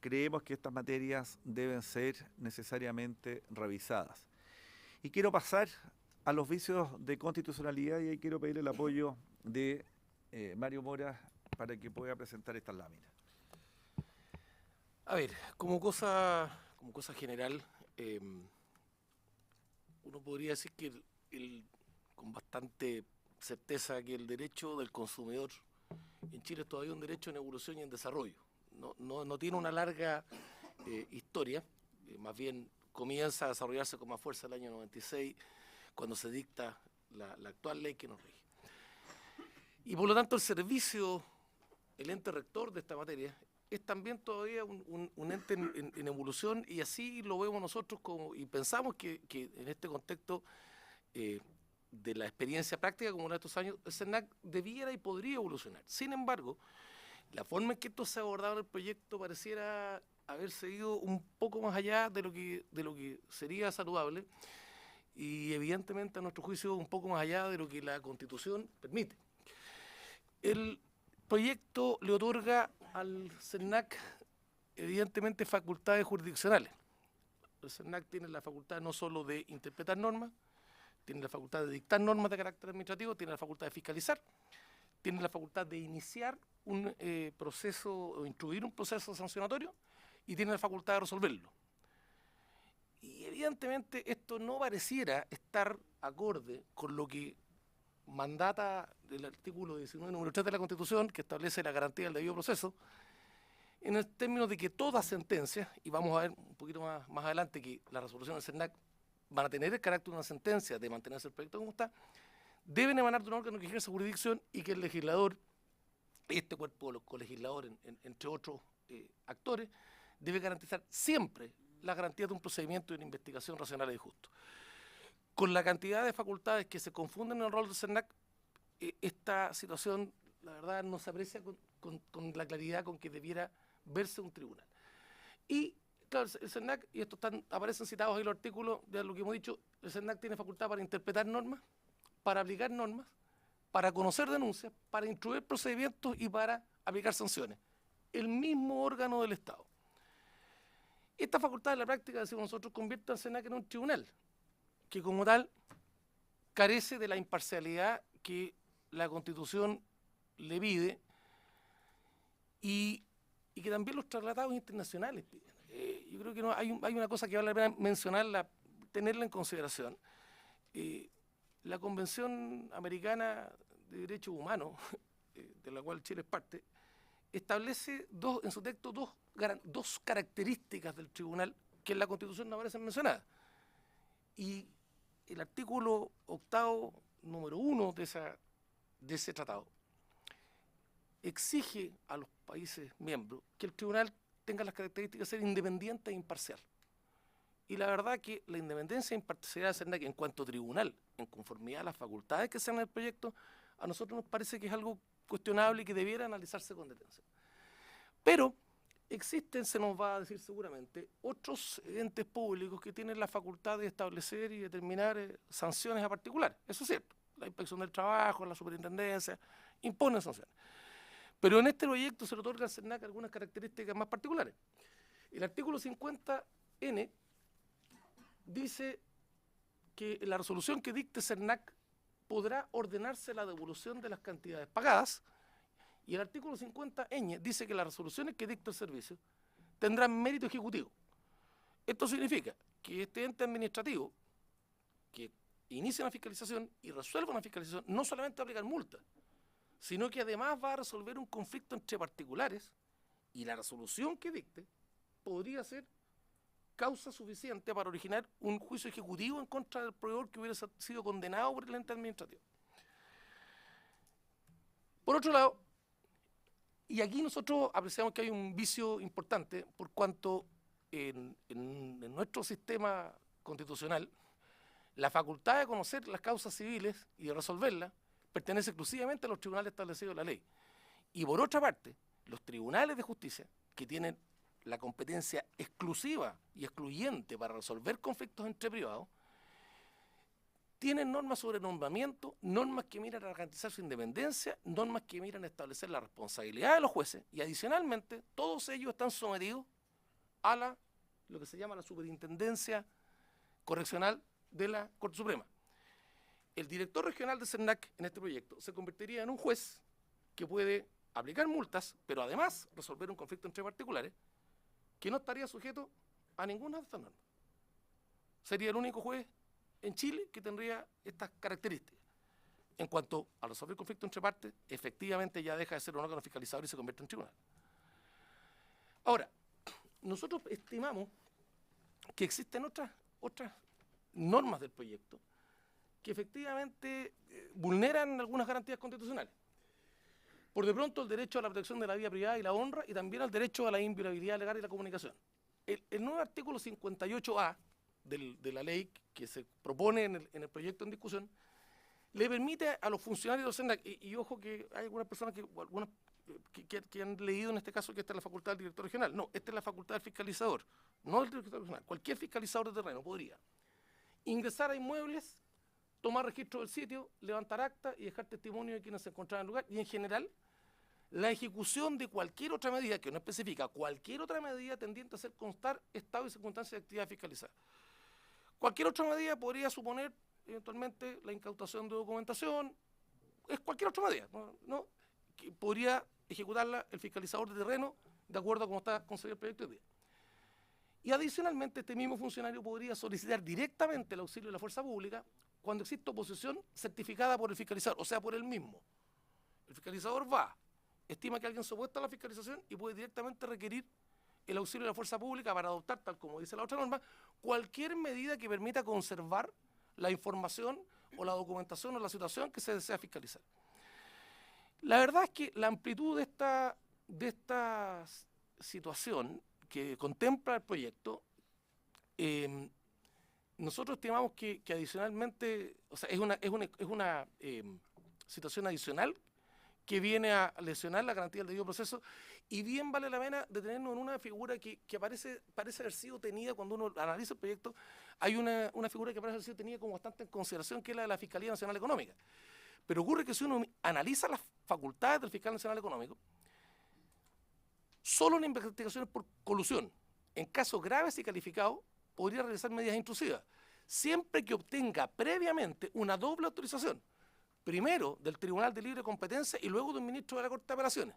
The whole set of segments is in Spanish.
creemos que estas materias deben ser necesariamente revisadas. Y quiero pasar a los vicios de constitucionalidad y ahí quiero pedir el apoyo de Mario Mora para que pueda presentar estas láminas. A ver, como cosa general, uno podría decir que con bastante certeza que el derecho del consumidor en Chile es todavía un derecho en evolución y en desarrollo. No tiene una larga historia, más bien comienza a desarrollarse con más fuerza el año 96, cuando se dicta la actual ley que nos rige. Y por lo tanto el servicio, el ente rector de esta materia, es también todavía un ente en evolución, y así lo vemos nosotros y pensamos que en este contexto de la experiencia práctica como de estos años, el CERNAC debiera y podría evolucionar. Sin embargo, la forma en que esto se ha abordado en el proyecto pareciera haber seguido un poco más allá de lo que sería saludable, y evidentemente a nuestro juicio un poco más allá de lo que la Constitución permite. El proyecto le otorga al CERNAC evidentemente facultades jurisdiccionales. El CERNAC tiene la facultad no solo de interpretar normas, tiene la facultad de dictar normas de carácter administrativo, tiene la facultad de fiscalizar, tiene la facultad de iniciar un proceso o instruir un proceso sancionatorio, y tiene la facultad de resolverlo. Y evidentemente esto no pareciera estar acorde con lo que mandata el artículo 19, número 3 de la Constitución, que establece la garantía del debido proceso, en el término de que toda sentencia, y vamos a ver un poquito más adelante que las resoluciones del CERNAC van a tener el carácter de una sentencia de mantenerse el proyecto como está, deben emanar de un órgano que ejerce jurisdicción, y que el legislador, este cuerpo de los colegisladores, entre otros actores, debe garantizar siempre la garantía de un procedimiento de una investigación racional y justo. Con la cantidad de facultades que se confunden en el rol del CERNAC, esta situación, la verdad, no se aprecia con la claridad con que debiera verse un tribunal. Y, claro, el CERNAC, y esto aparecen citados ahí los artículos de lo que hemos dicho, el CERNAC tiene facultad para interpretar normas, para aplicar normas, para conocer denuncias, para instruir procedimientos y para aplicar sanciones. El mismo órgano del Estado. Esta facultad en la práctica, decimos nosotros, convierte al CERNAC en un tribunal, que como tal carece de la imparcialidad que la Constitución le pide, y que también los tratados internacionales piden. Yo creo que hay una cosa que vale la pena mencionarla, tenerla en consideración. La Convención Americana de Derechos Humanos, de la cual Chile es parte, establece en su texto dos características del tribunal que en la Constitución no aparecen mencionadas. Y el artículo 8º, número 1 de ese tratado, exige a los países miembros que el tribunal tenga las características de ser independiente e imparcial. Y la verdad que la independencia e imparcialidad de CERNAC en cuanto a tribunal, en conformidad a las facultades que sean en el proyecto, a nosotros nos parece que es algo cuestionable y que debiera analizarse con detención. Pero existen, se nos va a decir seguramente, otros entes públicos que tienen la facultad de establecer y determinar sanciones a particulares. Eso es cierto. La Inspección del Trabajo, la Superintendencia, imponen sanciones. Pero en este proyecto se le otorga al CERNAC algunas características más particulares. El artículo 50N dice que la resolución que dicte CERNAC podrá ordenarse la devolución de las cantidades pagadas, y el artículo 50Ñ dice que las resoluciones que dicta el servicio tendrán mérito ejecutivo. Esto significa que este ente administrativo que inicia una fiscalización y resuelva una fiscalización no solamente va a aplicar multas, sino que además va a resolver un conflicto entre particulares, y la resolución que dicte podría ser causa suficiente para originar un juicio ejecutivo en contra del proveedor que hubiera sido condenado por el ente administrativo. Por otro lado, y aquí nosotros apreciamos que hay un vicio importante, por cuanto en nuestro sistema constitucional la facultad de conocer las causas civiles y de resolverlas pertenece exclusivamente a los tribunales establecidos en la ley. Y por otra parte, los tribunales de justicia, que tienen la competencia exclusiva y excluyente para resolver conflictos entre privados, tienen normas sobre nombramiento, normas que miran a garantizar su independencia, normas que miran a establecer la responsabilidad de los jueces, y adicionalmente todos ellos están sometidos a lo que se llama la Superintendencia Correccional de la Corte Suprema. El director regional de CERNAC en este proyecto se convertiría en un juez que puede aplicar multas, pero además resolver un conflicto entre particulares que no estaría sujeto a ninguna de estas normas. Sería el único juez en Chile que tendría estas características. En cuanto a resolver conflicto entre partes, efectivamente ya deja de ser un órgano fiscalizador y se convierte en tribunal. Ahora, nosotros estimamos que existen otras normas del proyecto que efectivamente vulneran algunas garantías constitucionales. Por de pronto, el derecho a la protección de la vida privada y la honra, y también el derecho a la inviolabilidad legal y la comunicación. El nuevo artículo 58A de la ley que se propone en el proyecto en discusión le permite a los funcionarios de los CERNAC, y ojo que hay algunas personas que han leído en este caso que esta es la facultad del director regional. No, esta es la facultad del fiscalizador, no del director regional. Cualquier fiscalizador de terreno podría ingresar a inmuebles, tomar registro del sitio, levantar acta y dejar testimonio de quienes se encontraban en el lugar. Y en general, la ejecución de cualquier otra medida, que no especifica, cualquier otra medida tendiente a hacer constar estado y circunstancias de actividad fiscalizada. Cualquier otra medida podría suponer eventualmente la incautación de documentación, es cualquier otra medida, ¿no? Que podría ejecutarla el fiscalizador de terreno de acuerdo a cómo está concebido el proyecto de día. Y adicionalmente, este mismo funcionario podría solicitar directamente el auxilio de la fuerza pública cuando existe oposición certificada por el fiscalizador, o sea, por él mismo. El fiscalizador va, estima que alguien se opuesta a la fiscalización y puede directamente requerir el auxilio de la fuerza pública para adoptar, tal como dice la otra norma, cualquier medida que permita conservar la información o la documentación o la situación que se desea fiscalizar. La verdad es que la amplitud de esta situación que contempla el proyecto, nosotros estimamos que adicionalmente, o sea, es una situación adicional que viene a lesionar la garantía del debido proceso, y bien vale la pena detenernos en una figura que parece haber sido tenida cuando uno analiza el proyecto. Hay una figura que parece haber sido tenida como bastante en consideración, que es la de la Fiscalía Nacional Económica. Pero ocurre que si uno analiza las facultades del Fiscal Nacional Económico, solo en investigaciones por colusión, en casos graves y calificados, podría realizar medidas intrusivas, siempre que obtenga previamente una doble autorización, primero del Tribunal de Libre Competencia y luego del ministro de la Corte de Apelaciones,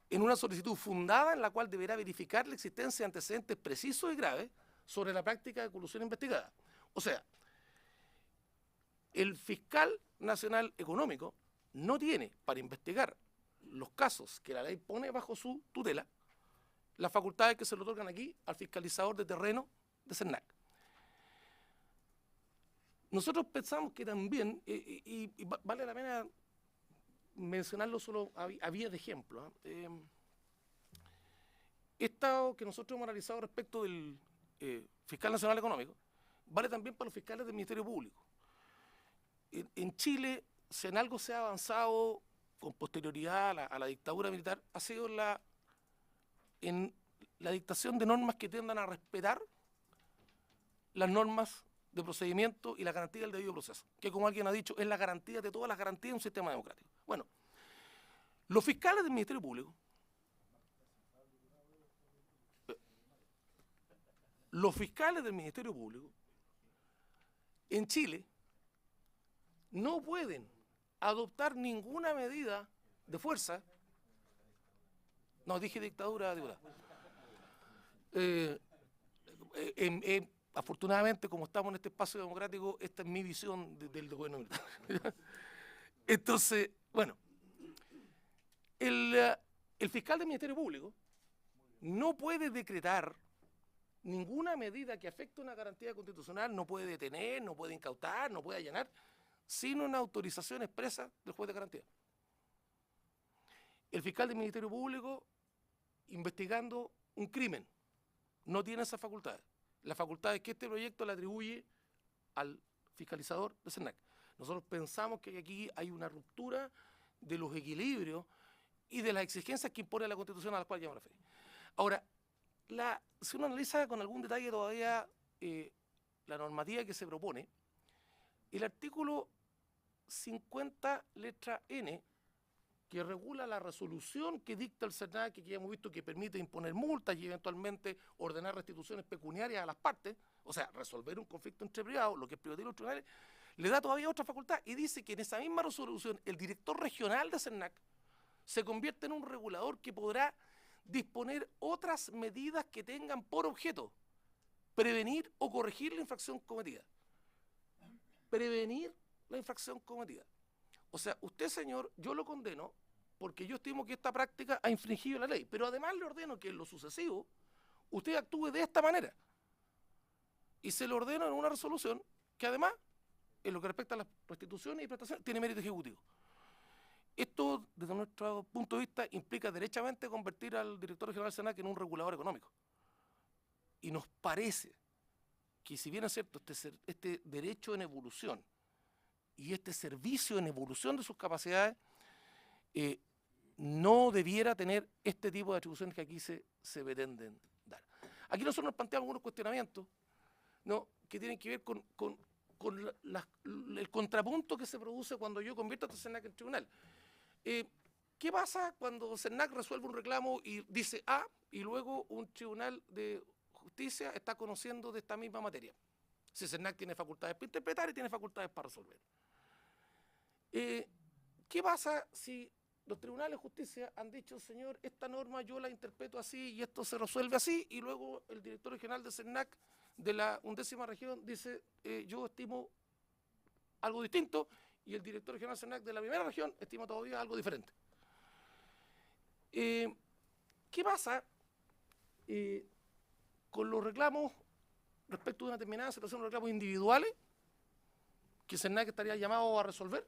en una solicitud fundada en la cual deberá verificar la existencia de antecedentes precisos y graves sobre la práctica de colusión investigada. O sea, el Fiscal Nacional Económico no tiene para investigar los casos que la ley pone bajo su tutela las facultades que se le otorgan aquí al fiscalizador de terreno de CERNAC. Nosotros pensamos que también, y vale la pena mencionarlo solo a vía de ejemplo, esto que nosotros hemos analizado respecto del Fiscal Nacional Económico, vale también para los fiscales del Ministerio Público. En Chile, si en algo se ha avanzado con posterioridad a la dictadura militar, ha sido en la dictación de normas que tiendan a respetar las normas de procedimiento y la garantía del debido proceso, que, como alguien ha dicho, es la garantía de todas las garantías de un sistema democrático. Bueno, los fiscales del Ministerio Público, en Chile no pueden adoptar ninguna medida de fuerza. No, dije dictadura, diputada. Afortunadamente, como estamos en este espacio democrático, esta es mi visión del gobierno militar. Entonces, bueno, el fiscal del Ministerio Público no puede decretar ninguna medida que afecte una garantía constitucional, no puede detener, no puede incautar, no puede allanar, sin una autorización expresa del juez de garantía. El fiscal del Ministerio Público, investigando un crimen, no tiene esa facultad. La facultad es que este proyecto le atribuye al fiscalizador de CERNAC. Nosotros pensamos que aquí hay una ruptura de los equilibrios y de las exigencias que impone la Constitución a las cuales ya me referí. Ahora, si uno analiza con algún detalle todavía la normativa que se propone, el artículo 50, letra N, que regula la resolución que dicta el SERNAC, que ya hemos visto que permite imponer multas y eventualmente ordenar restituciones pecuniarias a las partes, o sea, resolver un conflicto entre privados, lo que es privativo de los tribunales, le da todavía otra facultad y dice que en esa misma resolución el director regional de SERNAC se convierte en un regulador que podrá disponer otras medidas que tengan por objeto prevenir o corregir la infracción cometida. Prevenir la infracción cometida. O sea, usted, señor, yo lo condeno porque yo estimo que esta práctica ha infringido la ley, pero además le ordeno que en lo sucesivo usted actúe de esta manera. Y se le ordena en una resolución que además, en lo que respecta a las restituciones y prestaciones, tiene mérito ejecutivo. Esto, desde nuestro punto de vista, implica derechamente convertir al director regional del SERNAC en un regulador económico. Y nos parece que, si bien es cierto, este derecho en evolución y este servicio en evolución de sus capacidades, no debiera tener este tipo de atribuciones que aquí se pretenden dar. Aquí nosotros nos planteamos algunos cuestionamientos, ¿no?, que tienen que ver con el contrapunto que se produce cuando yo convierto a este SERNAC en tribunal. ¿Qué pasa cuando SERNAC resuelve un reclamo y dice A y luego un tribunal de justicia está conociendo de esta misma materia? Si SERNAC tiene facultades para interpretar y tiene facultades para resolver. ¿Qué pasa si los tribunales de justicia han dicho, señor, esta norma yo la interpreto así y esto se resuelve así, y luego el director regional de SERNAC de la 11ª región dice, yo estimo algo distinto, y el director regional de SERNAC de la 1ª región estima todavía algo diferente? ¿Qué pasa con los reclamos respecto de una determinada situación, los reclamos individuales que SERNAC estaría llamado a resolver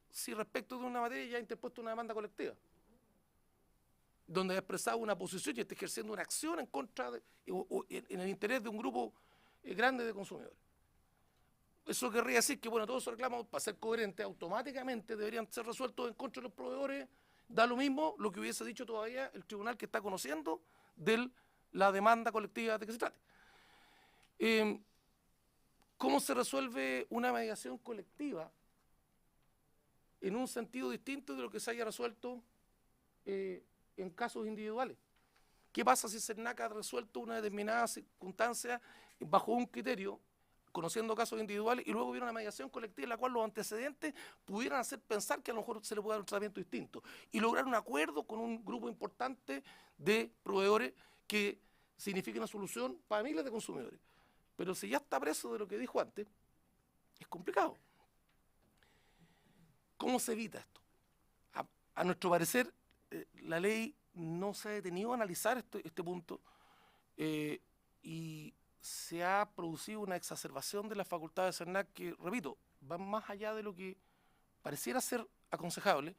si respecto de una materia ya ha interpuesto una demanda colectiva, donde ha expresado una posición y está ejerciendo una acción en contra o en el interés de un grupo grande de consumidores? Eso querría decir que, bueno, todos esos reclamos, para ser coherentes, automáticamente deberían ser resueltos en contra de los proveedores. Da lo mismo lo que hubiese dicho todavía el tribunal que está conociendo de la demanda colectiva de que se trate. ¿Cómo se resuelve una mediación colectiva en un sentido distinto de lo que se haya resuelto en casos individuales? ¿Qué pasa si SERNAC ha resuelto una determinada circunstancia bajo un criterio, conociendo casos individuales, y luego hubiera una mediación colectiva en la cual los antecedentes pudieran hacer pensar que a lo mejor se le puede dar un tratamiento distinto y lograr un acuerdo con un grupo importante de proveedores que signifique una solución para miles de consumidores? Pero si ya está preso de lo que dijo antes, es complicado. ¿Cómo se evita esto? A nuestro parecer, la ley no se ha detenido a analizar este punto y se ha producido una exacerbación de las facultades de SERNAC que, repito, van más allá de lo que pareciera ser aconsejable,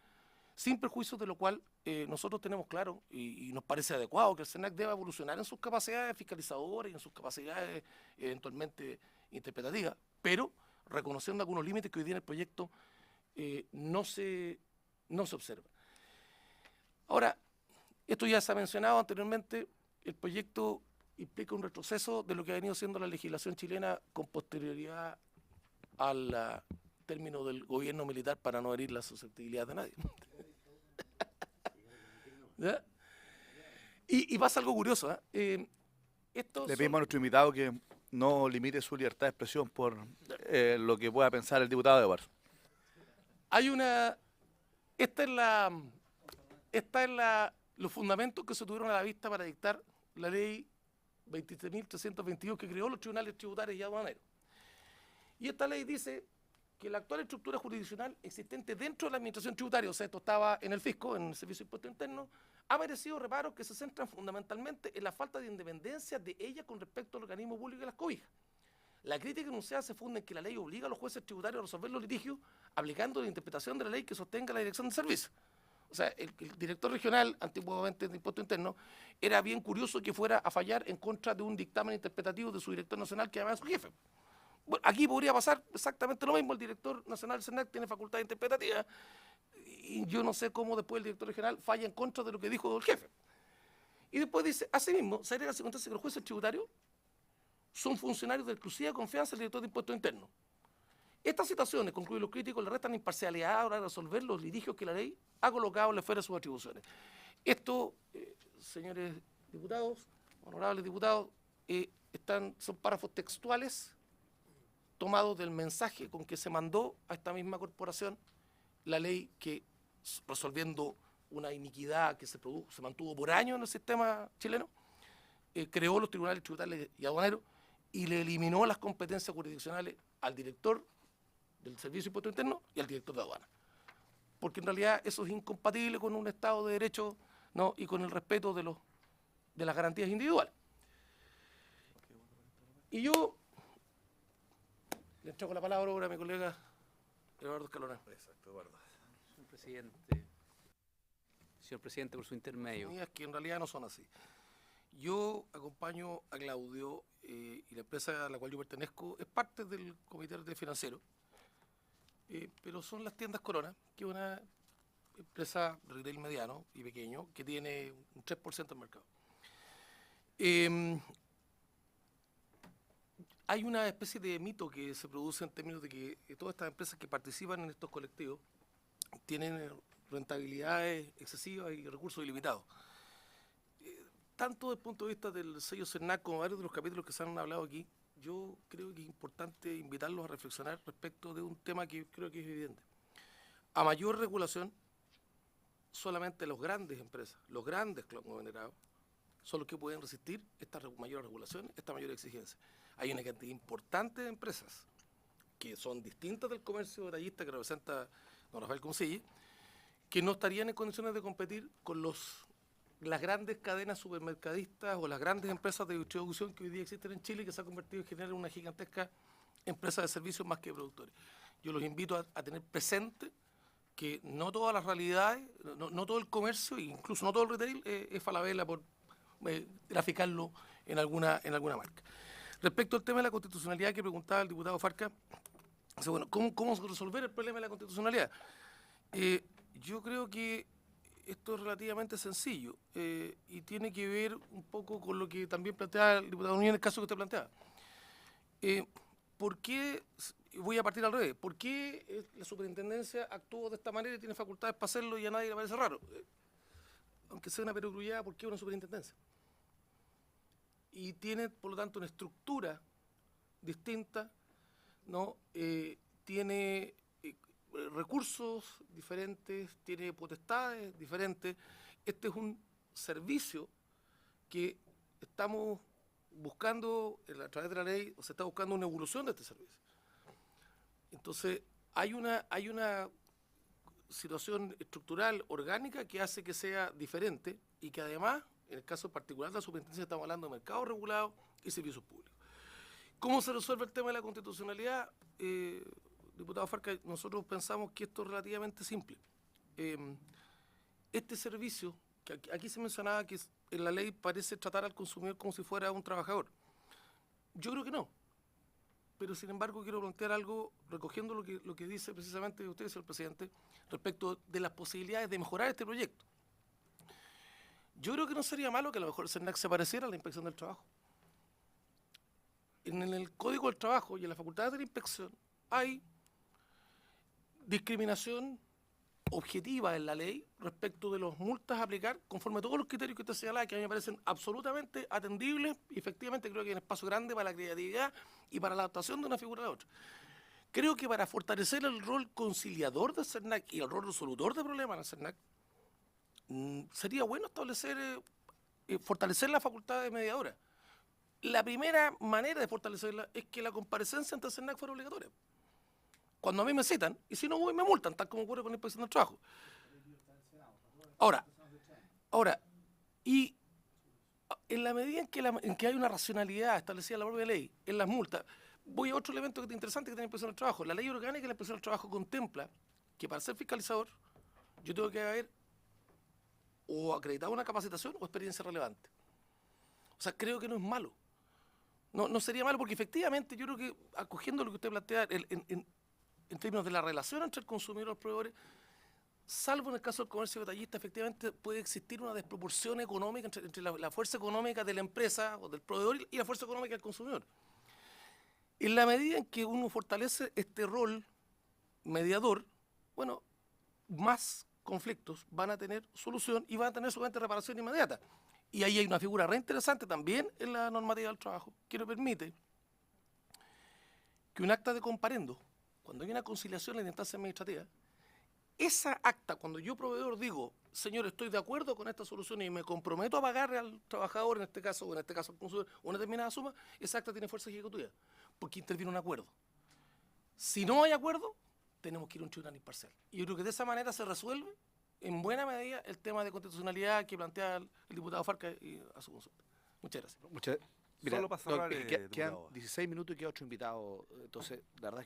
sin perjuicio de lo cual nosotros tenemos claro y nos parece adecuado que el SERNAC deba evolucionar en sus capacidades fiscalizadoras y en sus capacidades eventualmente interpretativas, pero reconociendo algunos límites que hoy día en el proyecto no se observa. Ahora, esto ya se ha mencionado anteriormente, el proyecto implica un retroceso de lo que ha venido siendo la legislación chilena con posterioridad al término del gobierno militar, para no herir la susceptibilidad de nadie. ¿Ya? Y pasa algo curioso. Le pedimos a nuestro invitado que no limite su libertad de expresión por lo que pueda pensar el diputado de Barrio. Hay una... los fundamentos que se tuvieron a la vista para dictar la ley 23.322 que creó los tribunales tributarios y aduaneros. Y esta ley dice que la actual estructura jurisdiccional existente dentro de la administración tributaria, o sea, esto estaba en el fisco, en el Servicio de Impuesto Interno, ha merecido reparos que se centran fundamentalmente en la falta de independencia de ella con respecto al organismo público que las cobija. La crítica enunciada se funda en que la ley obliga a los jueces tributarios a resolver los litigios aplicando la interpretación de la ley que sostenga la dirección del servicio. O sea, el director regional, antiguamente de Impuesto Interno, era bien curioso que fuera a fallar en contra de un dictamen interpretativo de su director nacional, que además es su jefe. Bueno, aquí podría pasar exactamente lo mismo. El director nacional del SERNAC tiene facultad interpretativa y yo no sé cómo después el director regional falla en contra de lo que dijo el jefe. Y después dice, asimismo, se agrega la circunstancia que los jueces tributarios son funcionarios de exclusiva confianza del director de Impuestos Internos Estas situaciones, concluyen los críticos, le restan imparcialidad a la hora de resolver los litigios que la ley ha colocado en la esfera de sus atribuciones. Esto, señores diputados, honorables diputados, son párrafos textuales tomados del mensaje con que se mandó a esta misma corporación la ley que, resolviendo una iniquidad que se mantuvo por años en el sistema chileno, creó los tribunales tributarios y aduaneros y le eliminó las competencias jurisdiccionales al director del Servicio de Impuesto Interno y al director de aduana. Porque en realidad eso es incompatible con un Estado de Derecho, ¿no? Y con el respeto de las garantías individuales. Y yo le entrego la palabra ahora a mi colega Eduardo Escalona. Exacto, Eduardo. Señor presidente, por su intermedio. Que en realidad no son así. Yo acompaño a Claudio y la empresa a la cual yo pertenezco es parte del comité financiero, pero son las tiendas Corona, que es una empresa retail mediano y pequeño que tiene un 3% del mercado. Hay una especie de mito que se produce en términos de que todas estas empresas que participan en estos colectivos tienen rentabilidades excesivas y recursos ilimitados. Tanto desde el punto de vista del sello CERNAC como varios de los capítulos que se han hablado aquí, yo creo que es importante invitarlos a reflexionar respecto de un tema que creo que es evidente. A mayor regulación, solamente las grandes empresas, los grandes conglomerados, son los que pueden resistir esta mayor regulación, esta mayor exigencia. Hay una cantidad importante de empresas que son distintas del comercio detallista que representa don Rafael Consilli, que no estarían en condiciones de competir con las grandes cadenas supermercadistas o las grandes empresas de distribución que hoy día existen en Chile y que se han convertido en general en una gigantesca empresa de servicios más que productores. Yo los invito a tener presente que no todas las realidades, no todo el comercio, incluso no todo el retail es falabella por graficarlo en alguna marca. Respecto al tema de la constitucionalidad que preguntaba el diputado Farca, bueno, ¿cómo resolver el problema de la constitucionalidad? Yo creo que esto es relativamente sencillo y tiene que ver un poco con lo que también planteaba el diputado Núñez en el caso que usted planteaba. ¿Por qué, voy a partir al revés, por qué la superintendencia actuó de esta manera y tiene facultades para hacerlo y a nadie le parece raro? Aunque sea una perogrullada, ¿por qué una superintendencia? Y tiene, por lo tanto, una estructura distinta, ¿no? Tiene recursos diferentes, tiene potestades diferentes. Este es un servicio que estamos buscando a través de la ley, o se está buscando una evolución de este servicio. Entonces, hay una situación estructural, orgánica, que hace que sea diferente y que además, en el caso particular de la superintendencia, estamos hablando de mercados regulados y servicios públicos. ¿Cómo se resuelve el tema de la constitucionalidad? Diputado Farca, nosotros pensamos que esto es relativamente simple. Este servicio, que aquí se mencionaba que en la ley parece tratar al consumidor como si fuera un trabajador. Yo creo que no. Pero sin embargo quiero plantear algo recogiendo lo que dice precisamente usted, señor presidente, respecto de las posibilidades de mejorar este proyecto. Yo creo que no sería malo que a lo mejor el CERNAC se pareciera a la Inspección del Trabajo. En el Código del Trabajo y en las facultades de la inspección hay discriminación objetiva en la ley respecto de las multas a aplicar conforme a todos los criterios que usted señala, que a mí me parecen absolutamente atendibles y efectivamente creo que hay un espacio grande para la creatividad y para la adaptación de una figura a la otra. Creo que para fortalecer el rol conciliador del CERNAC y el rol resolutor de problemas en el CERNAC, sería bueno establecer, fortalecer la facultad de mediadora. La primera manera de fortalecerla es que la comparecencia ante el CERNAC fuera obligatoria. Cuando a mí me citan, y si no voy me multan, tal como ocurre con la Inspección del Trabajo. Ahora, y en la medida en que hay una racionalidad establecida en la propia ley, en las multas, voy a otro elemento interesante que tiene la Inspección del Trabajo. La ley orgánica de la Inspección del Trabajo contempla que para ser fiscalizador yo tengo que haber o acreditado una capacitación o experiencia relevante. O sea, creo que no es malo. No sería malo porque efectivamente yo creo que, acogiendo lo que usted plantea en términos de la relación entre el consumidor y los proveedores, salvo en el caso del comercio detallista, efectivamente puede existir una desproporción económica entre la fuerza económica de la empresa o del proveedor y la fuerza económica del consumidor. En la medida en que uno fortalece este rol mediador, bueno, más conflictos van a tener solución y van a tener solamente reparación inmediata. Y ahí hay una figura re interesante también en la normativa del trabajo, que nos permite que un acta de comparendo, cuando hay una conciliación en la instancia administrativa, esa acta, cuando yo proveedor digo, señor, estoy de acuerdo con esta solución y me comprometo a pagarle al trabajador, en este caso, o en este caso al consumidor, una determinada suma, esa acta tiene fuerza ejecutiva, porque interviene un acuerdo. Si no hay acuerdo, tenemos que ir a un tribunal imparcial. Y yo creo que de esa manera se resuelve, en buena medida, el tema de constitucionalidad que plantea el diputado Farca y a su consulta. Muchas gracias. Mira, Solo para cerrar, quedan diputado. 16 minutos y queda otro invitado. Entonces, la verdad es que